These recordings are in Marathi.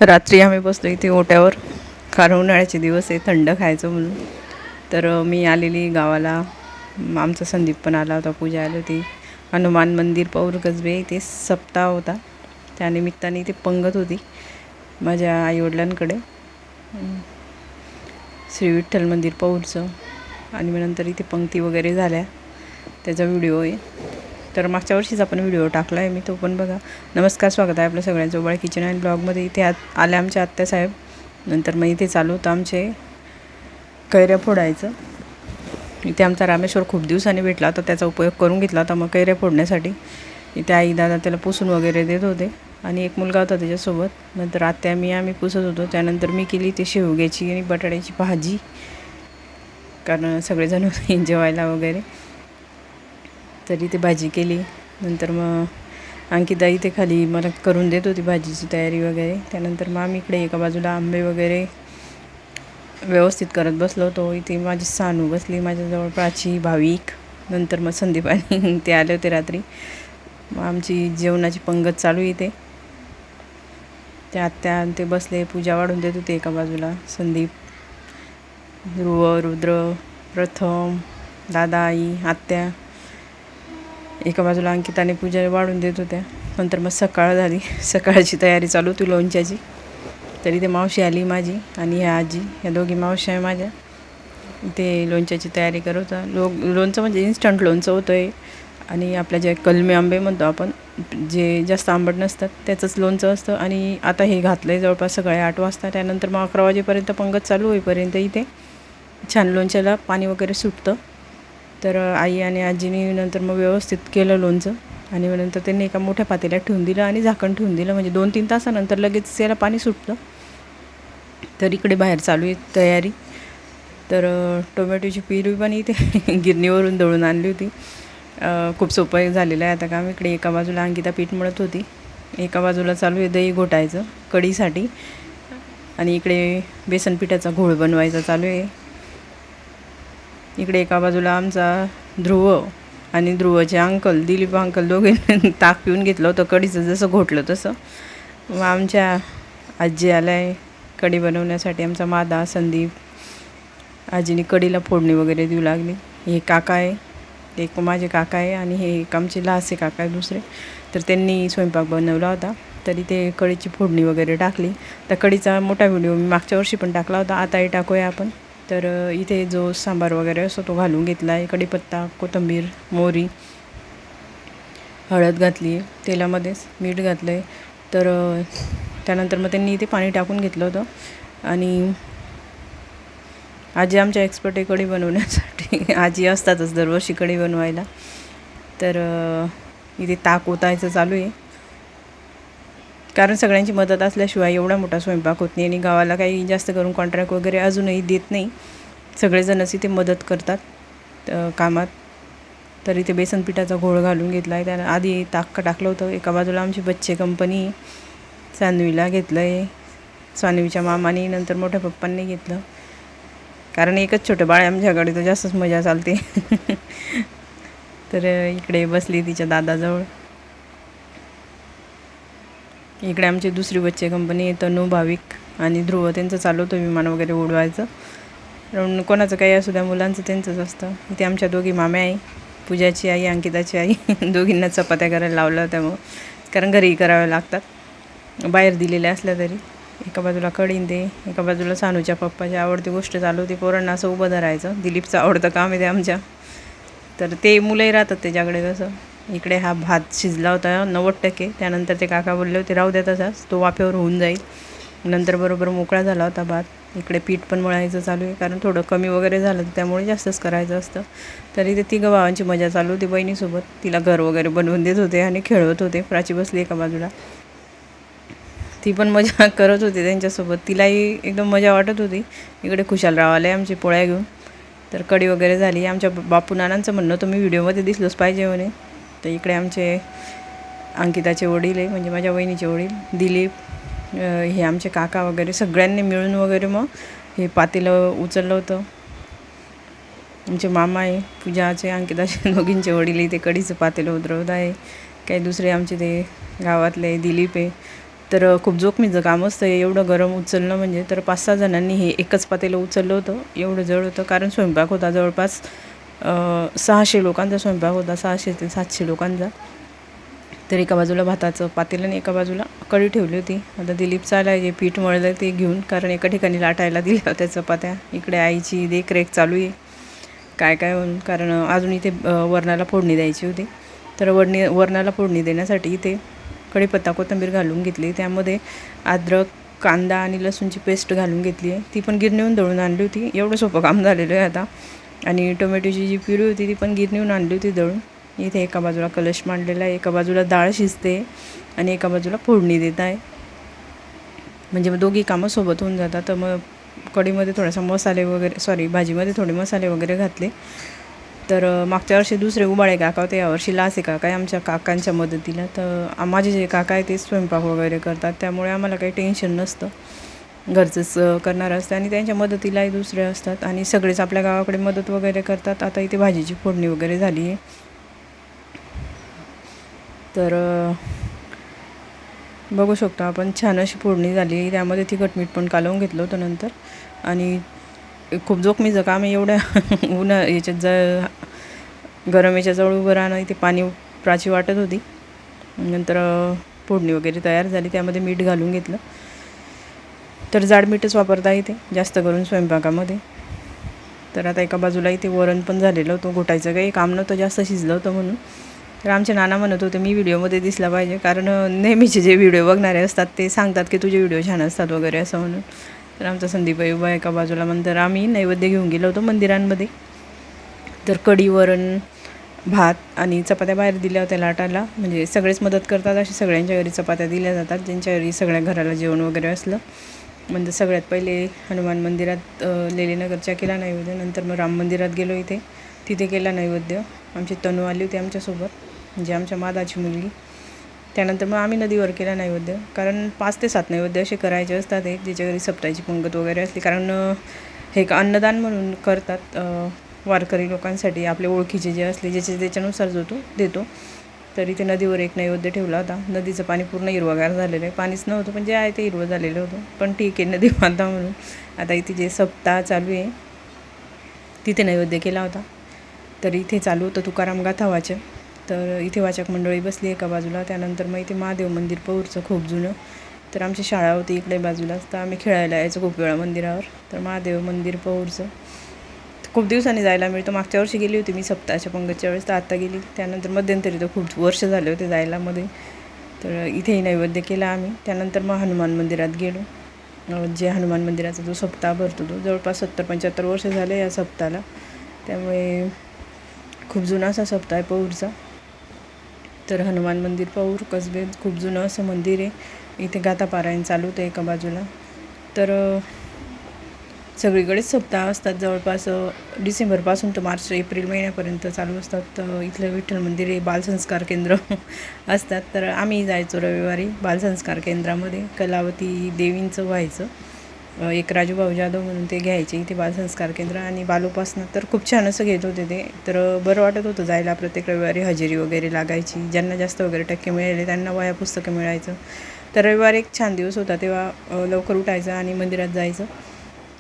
रात्री आम्ही बसलो इथे ओट्यावर, कारण उन्हाळ्याचे दिवस आहे, थंड खायचं म्हणून. तर मी आलेली गावाला, आमचा संदीप पण आला होता, पूजा आली होती. हनुमान मंदिर पौर कसबे इथे सप्ताह होता, त्यानिमित्ताने इथे पंगत होती माझ्या आईवडिलांकडे, श्री विठ्ठल मंदिर पौरचं. आणि मग नंतर इथे पंक्ती वगैरे झाल्या, त्याचा व्हिडिओ आहे. तर मागच्या वर्षीच आपण व्हिडिओ टाकला आहे मी, तो पण बघा. नमस्कार, स्वागत आहे आपल्या सगळ्यांचं उबाळ किचन अँड ब्लॉगमध्ये. इथे आल्या आमच्या आत्यासाहेब. नंतर मग इथे चालू होतं आमचे कैऱ्या फोडायचं. इथे आमचा रामेश्वर खूप दिवसांनी भेटला होता, त्याचा उपयोग करून घेतला होता मग कैऱ्या फोडण्यासाठी. इथे आई दादा त्याला पुसून वगैरे देत होते, आणि एक मुलगा होता त्याच्यासोबत. नंतर आत्या आम्ही पुसत होतो. त्यानंतर मी केली ती शेवग्याची आणि बटाट्याची भाजी, कारण सगळेजण जेवायला वगैरे. तरी ते भाजी केली. नंतर मग अंकिता इथे खाली मला करून देत होती भाजीची तयारी वगैरे. त्यानंतर मग आम्ही इकडे एका बाजूला आंबे वगैरे व्यवस्थित करत बसलो होतो. इथे माझी सानू बसली माझ्याजवळ, प्राची, भाविक. नंतर मग संदीप आणि ते आले होते रात्री. मग आमची जेवणाची पंगत चालू इथे. त्या आत्या ते बसले, पूजा वाढून देत होते एका बाजूला. संदीप, ध्रुव, रुद्र, प्रथम, दादा, आई, आत्या एका बाजूला, अंकिताने पूजा वाढून देत होत्या. नंतर मग सकाळ झाली, सकाळची तयारी चालू होती लोणच्याची. तरी ते मावशी आली माझी आणि ह्या आजी, ह्या दोघी मावशी आहे माझ्या. इथे लोणच्याची तयारी करत होता. लोणचं म्हणजे इन्स्टंट लोणचं होतं आहे, आणि आपल्या जे कलमी आंबे म्हणतो आपण, जे जास्त आंबट नसतात त्याचंच लोणचं असतं. आणि आता हे घातलं आहे जवळपास सकाळी 8 वाजता. त्यानंतर मग 11 वाजेपर्यंत पंगत चालू होईपर्यंत इथे छान लोणच्याला पाणी वगैरे सुटतं. तर आई आणि आजीने नंतर मग व्यवस्थित केलं लोणचं, आणि मग नंतर त्यांनी एका मोठ्या पातेल्यात ठेवून दिलं आणि झाकण ठेवून दिलं, म्हणजे 2-3 तासानंतर लगेच याला पाणी सुटतं. तर इकडे बाहेर चालू आहे तयारी. तर टोमॅटोची प्युरी पण इथे गिरणीवरून दळून आणली होती. खूप सोपं झालेलं आहे आता काम. इकडे एका बाजूला अंकिता पीठ मळत होती, एका बाजूला चालू आहे दही घोटायचं कढीसाठी, आणि इकडे बेसन पिठाचा घोळ बनवायचा चालू आहे. इकडे एका बाजूला आमचा ध्रुव आणि ध्रुवचे अंकल, दिलीप अंकल, दोघे ताक पिऊन घेतलं होतं कढीचं, जसं घोटलं तसं. मग आमच्या आजी आल्या आहे कढी बनवण्यासाठी. आमचा मादा, संदीप. आजीने कढीला फोडणी वगैरे देऊ लागली. हे काका आहे, एक माझे काका आहे, आणि हे एक आमचे लहासे काका आहे दुसरे. तर त्यांनी स्वयंपाक बनवला होता. तरी ते कढीची फोडणी वगैरे टाकली. त्या कढीचा मोठा व्हिडिओ मी मागच्या वर्षी पण टाकला होता, आताही टाकूया आपण. तर इथे जो सांबार वगैरे असतो तो घालून घेतला आहे. कढीपत्ता, कोथिंबीर, मोहरी, हळद घातली आहे तेलामध्येच, मीठ घातलं आहे. तर त्यानंतर मग त्यांनी इथे पाणी टाकून घेतलं होतं. आणि आजी आमच्या एक्सपर्ट आहे कढी बनवण्यासाठी. आजी असतातच दरवर्षी कढी बनवायला. तर इथे ताक ओतायचं चालू आहे, कारण सगळ्यांची मदत असल्याशिवाय एवढा मोठा स्वयंपाक होत नाही. आणि गावाला काही जास्त करून कॉन्ट्रॅक्ट वगैरे अजूनही देत नाही, सगळेजणच इथे मदत करतात कामात. तर इथे बेसन पिठाचा घोळ घालून घेतला आहे. त्यानं आधी ताक टाकलं होतं. एका बाजूला आमची बच्चे कंपनी, सानवीला घेतलं आहे, सानवीच्या मामाने, नंतर मोठ्या पप्पांनी घेतलं, कारण एकच छोटं बाळ आमच्याकडे, तर जास्तच मजा चालते. तर इकडे बसली तिच्या दादाजवळ. इकडे आमची दुसरी बच्चे कंपनी, तनू, भाविक आणि ध्रुव, त्यांचं चालू होतं विमान वगैरे उडवायचं. कोणाचं काही असू द्या, मुलांचं त्यांचंच असतं. इथे आमच्या दोघी माम्या आहे, पूजाची आई, अंकिताची आई. दोघींना चपात्या करायला लावल्या होत्या मग, कारण घरी कराव्या लागतात बाहेर दिलेल्या असल्या तरी. एका बाजूला कढीन ते, एका बाजूला सानूच्या पप्पाची आवडती गोष्ट चालू होती, पोरांना असं उभं धरायचं. दिलीपचं आवडतं काम आहे ते आमच्या. तर ते मुलंही राहतात त्याच्याकडे तसं. इकडे हा भात शिजला होता 90%. त्यानंतर ते काका बोलले होते राहू द्या तसाच, तो वाफेवर होऊन जाईल. नंतर बरोबर मोकळा झाला होता भात. इकडे पीठ पण मळायचं चालू आहे, कारण थोडं कमी वगैरे झालं त्यामुळे जास्तच करायचं असतं. तरी ते तिघं भावांची मजा चालू होती बहिणीसोबत. तिला घर वगैरे बनवून देत होते आणि खेळवत होते. प्राची बसली एका बाजूला, ती पण मजा करत होती त्यांच्यासोबत. तिलाही एकदम मजा वाटत होती. इकडे खुशालराव आले आमचे पोळ्या घेऊन. तर कढी वगैरे झाली. आमच्या बापू नानांचं म्हणणं होतं मी व्हिडिओमध्ये दिसलोच पाहिजे म्हणे. तर इकडे आमचे अंकिताचे वडील आहे, म्हणजे माझ्या वहिनीचे वडील, दिलीप, हे आमचे काका वगैरे, सगळ्यांनी मिळून वगैरे मग हे पातेलं उचललं होतं. आमचे मामा आहे, पूजाचे, अंकिताचे दोघींचे वडील इथे कढीचं पातेलं उतरवत आहे. काही दुसरे आमचे ते गावातले दिलीप आहे, तर खूप जोखमीचं काम असतं एवढं गरम उचलणं म्हणजे. तर 5-6 जणांनी हे एकच पातेलं उचललं होतं. एवढं जड होतं कारण स्वयंपाक होता जवळपास 600 लोकांचा स्वयंपाक होता, 600 ते 700 लोकांचा. तर एका बाजूला भाताचं पातेलं आणि एका बाजूला कढी ठेवली होती. आता दिलीप चालाय जे पीठ मळलं ते घेऊन, कारण एका ठिकाणी लाटायला दिल्या होत्या चपात्या. इकडे आईची देखरेख चालू आहे काय काय म्हणून, कारण अजून इथे वरणाला फोडणी द्यायची होती. तर वरणाला फोडणी देण्यासाठी इथे कढीपत्ता कोथिंबीर घालून घेतली, त्यामध्ये अद्रक कांदा आणि लसूणची पेस्ट घालून घेतली आहे. ती पण गिरणीहून दळून आणली होती. एवढं सोपं काम झालेलं आहे आता. आणि टोमॅटोची जी प्युरी होती ती पण गिरणीहून आणली होती दळून. इथे एका बाजूला कलश मांडलेला आहे, एका बाजूला डाळ शिजते आणि एका बाजूला फोडणी देत आहे. म्हणजे मग दोघी कामं सोबत होऊन जातात. तर मग कढीमध्ये थोडासा मसाले वगैरे भाजीमध्ये थोडे मसाले वगैरे घातले. तर मागच्या वर्षी दुसरे उबाळे काका होते, यावर्षी लासे काका आहे आमच्या काकांच्या मदतीला. तर माझे जे काका आहे ते स्वयंपाक वगैरे करतात, त्यामुळे आम्हाला काही टेन्शन नसतं, घरचंच करणार असतं. आणि त्यांच्या मदतीलाही दुसरे असतात आणि सगळेच आपल्या गावाकडे मदत वगैरे करतात. आता इथे भाजीची फोडणी वगैरे झाली आहे. तर बघू शकतो आपण छान अशी फोडणी झाली. त्यामध्ये तिखट मीठ पण कालवून घेतलं होतं नंतर. आणि खूप जोखमीचं काम आहे एवढ्या गरम याच्याजवळ उभं राहणं. इथे पाणी प्राची वाटत होती. नंतर फोडणी वगैरे तयार झाली, त्यामध्ये मीठ घालून घेतलं. तर जाड मीठच वापरता इथे जास्त करून स्वयंपाकामध्ये. तर आता एका बाजूला इथे वरण पण झालेलं होतं, घोटायचं काही काम नव्हतं, जास्त शिजलं होतं म्हणून. तर आमचे नाना म्हणत होते मी व्हिडिओमध्ये दिसला पाहिजे, कारण नेहमीचे जे व्हिडिओ बघणारे असतात ते सांगतात की तुझे व्हिडिओ छान असतात वगैरे असं म्हणून. तर आमचा संदीपबाई उभा एका बाजूला. नंतर आम्ही नैवेद्य घेऊन गेलो होतो मंदिरांमध्ये. तर कढी, वरण, भात आणि चपात्या बाहेर दिल्या होत्या लाटायला. म्हणजे सगळेच मदत करतात, अशी सगळ्यांच्या घरी चपात्या दिल्या जातात ज्यांच्या घरी सगळ्या घराला जेवण वगैरे असलं. म्हणजे सगळ्यात पहिले हनुमान मंदिरात लेलेनगरच्या केला नैवेद्य. नंतर मग राम मंदिरात गेलो तिथे केला नैवेद्य. आमची तनू आली होती आमच्यासोबत, म्हणजे आमच्या मादाची मुलगी. त्यानंतर मग आम्ही नदीवर केला नैवेद्य, कारण 5 ते 7 नैवेद्य असे करायचे असतात ज्याच्या घरी सप्ताची पंगत वगैरे असते. कारण हे एक अन्नदान म्हणून करतात वारकरी लोकांसाठी, आपले ओळखीचे जे असले ज्याचे त्याच्यानुसार जो तो देतो. तर इथे नदीवर एक नैवेद्य ठेवला होता. नदीचं पाणी पूर्ण हिरवगार झालेलं आहे, पाणीच नव्हतं पण जे आहे ते हिरवं झालेलं होतं. पण ठीक आहे, नदी माता म्हणून. आता इथे जे सप्ताह चालू आहे तिथे नैवेद्य केला होता. तर इथे चालू होतं तुकाराम गाथा वाचन. तर इथे वाचक मंडळी बसली एका बाजूला. त्यानंतर मग इथे महादेव मंदिर पौरचं खूप जुनं. तर आमची शाळा होती इकडे बाजूलाच, तर आम्ही खेळायला यायचो खूप वेळा मंदिरावर. तर महादेव मंदिर पौरचं खूप दिवसांनी जायला मिळतं. मागच्या वर्षी गेली होती मी सप्ताहाच्या पंगतच्या वेळेस, तर आता गेली. त्यानंतर मध्यंतरी तर खूप वर्ष झाले होते जायला मध्ये. तर इथेही नैवेद्य केला आम्ही. त्यानंतर मग हनुमान मंदिरात गेलो. जे हनुमान मंदिराचा जो सप्ताह भरतो तो जवळपास 70-75 वर्ष झाले या सप्ताहाला. त्यामुळे खूप जुना असा सप्ताह आहे पौरचा. तर हनुमान मंदिर पौर कसबेत खूप जुनं असं मंदिर आहे. इथे गाथापारायण चालू होतं एका बाजूला. तर सगळीकडेच सप्ताह असतात जवळपास डिसेंबरपासून तर मार्च-एप्रिल महिन्यापर्यंत चालू असतात. तर इथलं विठ्ठल मंदिर हे बालसंस्कार केंद्र असतात. तर आम्ही जायचो रविवारी बालसंस्कार केंद्रामध्ये. कलावती देवींचं व्हायचं, एक राजूभाऊ जाधव म्हणून ते घ्यायचे इथे बालसंस्कार केंद्र. आणि बालोपासनं तर खूप छान असं घेत होते ते. तर बरं वाटत होतं जायला. प्रत्येक रविवारी हजेरी वगैरे लागायची. ज्यांना जास्त वगैरे टक्के मिळाले त्यांना वह्या पुस्तकं मिळायचं. तर रविवारी एक छान दिवस होता, तेव्हा लवकर उठायचं आणि मंदिरात जायचं.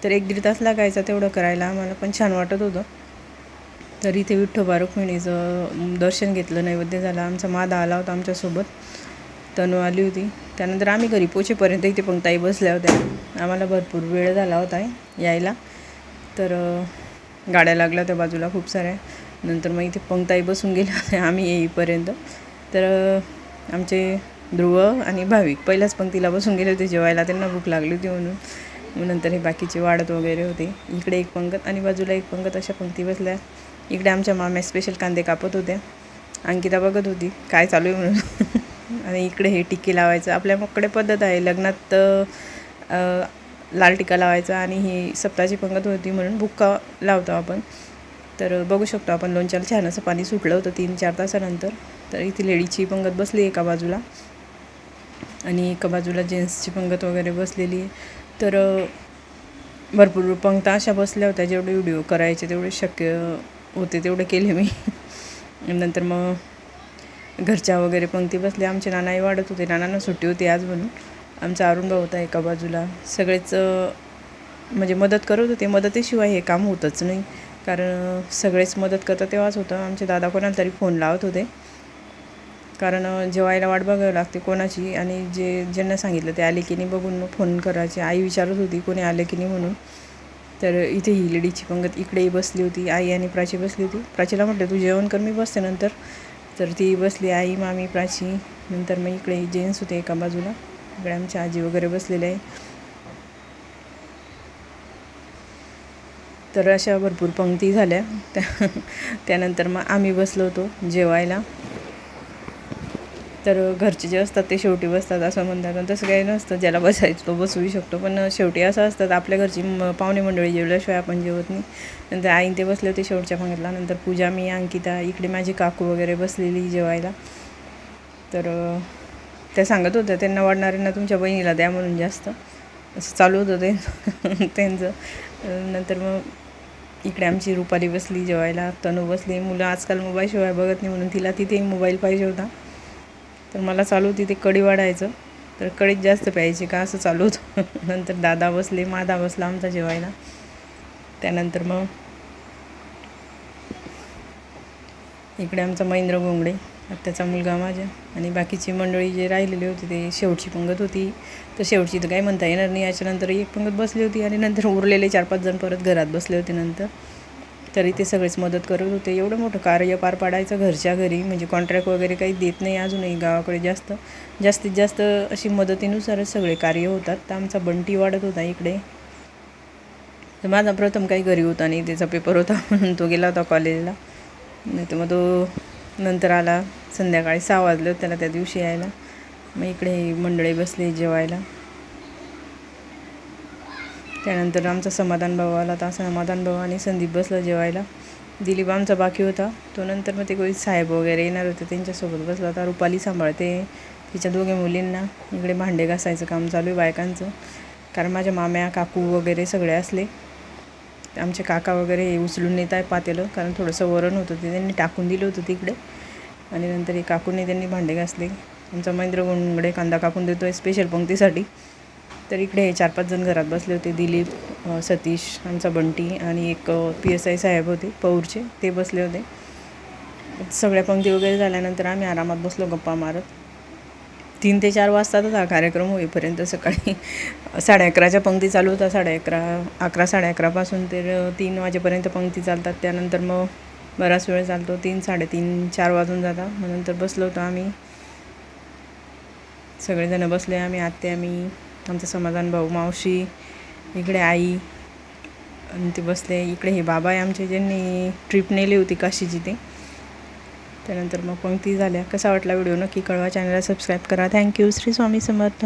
तर 1-1.5 तास लागायचा तेवढं करायला आम्हाला, पण छान वाटत होतं. तर इथे विठ्ठोबा रुक्मिणीचं दर्शन घेतलं, नैवेद्य झाला. आमचा मादा आला होता आमच्यासोबत, तनू आली होती. त्यानंतर आम्ही घरी पोचेपर्यंत इथे पंक्ताई बसल्या होत्या. आम्हाला भरपूर वेळ झाला होता यायला. तर गाड्या लागल्या होत्या बाजूला खूप साऱ्या. नंतर मग इथे पंक्ताई बसून गेल्या होत्या आम्ही येईपर्यंत. तर आमचे ध्रुव आणि भाविक पहिल्याच पंक्तीला बसून गेले होते जेवायला, त्यांना भूक लागली होती म्हणून. मग नंतर हे बाकीचे वाढत वगैरे होते. इकडे एक पंगत आणि बाजूला एक पंगत, अशा पंक्ती बसल्या. इकडे आमच्या माम्या स्पेशल कांदे कापत होत्या. अंकिता बघत होती काय चालू आहे म्हणून. आणि इकडे हे टिक्के लावायचं. आपल्याकडे पद्धत आहे लग्नात लाल टिक्का लावायचा, आणि ही सप्ताची पंगत होती म्हणून बुक्का लावतो आपण. तर बघू शकतो आपण लोणच्याला छान असं पाणी सुटलं होतं 3-4 तासानंतर. तर इथे लेडीजची पंगत बसली एका बाजूला आणि एका बाजूला जेंट्सची पंगत वगैरे बसलेली. तर भरपूर पंक्ता अशा बसल्या होत्या. जेवढे व्हिडिओ करायचे तेवढे शक्य होते तेवढे केले मी. नंतर मग घरच्या वगैरे पंक्ती बसल्या. आमचे नानाही वाढत होते, नानांना सुट्टी होती आज म्हणून. आमचा अरुण भाऊ होता एका बाजूला. सगळेच म्हणजे मदत करत होते. मदतीशिवाय हे काम होतच नाही, कारण सगळेच मदत करतात तेव्हाच होतं. आमचे दादा कोणाला तरी फोन लावत होते, कारण जेवायला वाट बघावी लागते कोणाची, आणि ज्यांना सांगितलं ते आले की नाही बघून मग फोन करायचे. आई विचारत होती कोणी आले की नाही म्हणून. तर इथे ही लेडीची पंगत इकडेही बसली होती. आई आणि प्राची बसली होती. प्राचीला म्हटलं तू जेवण कर, मी बसते नंतर. तर ती बसली, आई, मामी, प्राची. नंतर मग इकडे जेंट्स होते एका बाजूला. इकडे आमच्या आजी वगैरे बसलेले आहे. तर अशा भरपूर पंक्ती झाल्या. त्यानंतर मग आम्ही बसलो होतो जेवायला. तर घरचे जे असतात ते शेवटी बसतात असं म्हणतात, पण तसं काही नसतं. ज्याला बसायचं तो बसवू शकतो, पण शेवटी असं असतात आपल्या घरची पाहुणे मंडळी जेवल्याशिवाय आपण जेवत नाही. नंतर आईन ते बसले होते शेवटच्या पंगतीला. नंतर पूजा, मी, अंकिता, इकडे माझी काकू वगैरे बसलेली जेवायला. तर त्या सांगत होत्या त्यांना वाढणाऱ्यांना तुमच्या बहिणीला द्या म्हणून जास्त, असं चालू होतं ते त्यांचं. नंतर मग इकडे आमची रुपाली बसली जेवायला, तनू बसली. मुलं आजकाल मोबाईलशिवाय बघत नाही म्हणून तिला तिथेही मोबाईल पाहिजे होता. तर मला चालू होती ते कढी वाढायचं, तर कढीत जास्त प्यायची का असं चालू होतं. नंतर दादा बसले, मादा बसला आमचा जेवायला. त्यानंतर मग इकडे आमचा महेंद्र गोंगडे, आत्याचा मुलगा माझ्या, आणि बाकीची मंडळी जे राहिलेली होती ते शेवटची पंगत होती. तर शेवटची तर काही म्हणता येणार नाही. याच्यानंतर एक पंगत बसली होती आणि नंतर उरलेले 4-5 जण परत घरात बसले होते नंतर. तरी ते सगळेच मदत करत होते. एवढं मोठं कार्य पार पाडायचं घरच्या घरी, म्हणजे कॉन्ट्रॅक्ट वगैरे काही देत नाही अजूनही गावाकडे. जास्तीत जास्त अशी मदतीनुसारच सगळे कार्य होतात. तर आमचा बंटी वाढत होता इकडे. तर माझा प्रथम काही घरी होता नाही, त्याचा पेपर होता म्हणून तो गेला होता कॉलेजला. नाही तर मग तो नंतर आला. संध्याकाळी 6 वाजले होते त्याला त्या दिवशी यायला. मग इकडे मंडळी बसले जेवायला. त्यानंतर आमचा समाधान भाऊ आला. तर समाधान भाऊ आणि संदीप बसला जेवायला. दिलीप आमचा बाकी होता तो. नंतर मग ते कोणी साहेब वगैरे येणार होते त्यांच्यासोबत बसला होता. रुपाली सांभाळते तिच्या दोघे मुलींना. इकडे भांडे घासायचं काम चालू आहे बायकांचं, कारण माझ्या माम्या, काकू वगैरे सगळे असले. आमचे काका वगैरे उचलून नेत आहे पातेलं, कारण थोडंसं वरण होतं ते त्यांनी टाकून दिलं होतं तिकडे. आणि नंतर काकूने त्यांनी भांडे घासले. आमचा महेंद्र गोंगडे कांदा कापून देतो आहे स्पेशल पंक्तीसाठी. तर इकडे 4-5 जण घरात बसले होते. दिलीप, सतीश, आमचा बंटी आणि एक PSI साहेब होते पौरचे, ते बसले होते. सगळ्या पंक्ती वगैरे झाल्यानंतर आम्ही आरामात बसलो गप्पा मारत. 3 ते 4 वाजतातच हा कार्यक्रम होईपर्यंत. सकाळी 11:30च्या पंक्ती चालू होता. 11:30 तर 3 वाजेपर्यंत पंक्ती चालतात. त्यानंतर मग बराच वेळ चालतो. 3, 3:30, 4 वाजून जातात. मग नंतर बसलो होतो आम्ही सगळेजण बसले. आम्ही, आत्या, मी, आमचा समाधान भाऊ, मावशी, इकडे आई, आणि ते बसले. इकडे हे बाबा आहे आमचे, ज्यांनी ट्रिप नेली होती काशीची ते. त्यानंतर मग पंक्ती झाल्या. कसा वाटला व्हिडिओ नक्की कळवा. चॅनलला सबस्क्राईब करा. थँक्यू. श्री स्वामी समर्थ.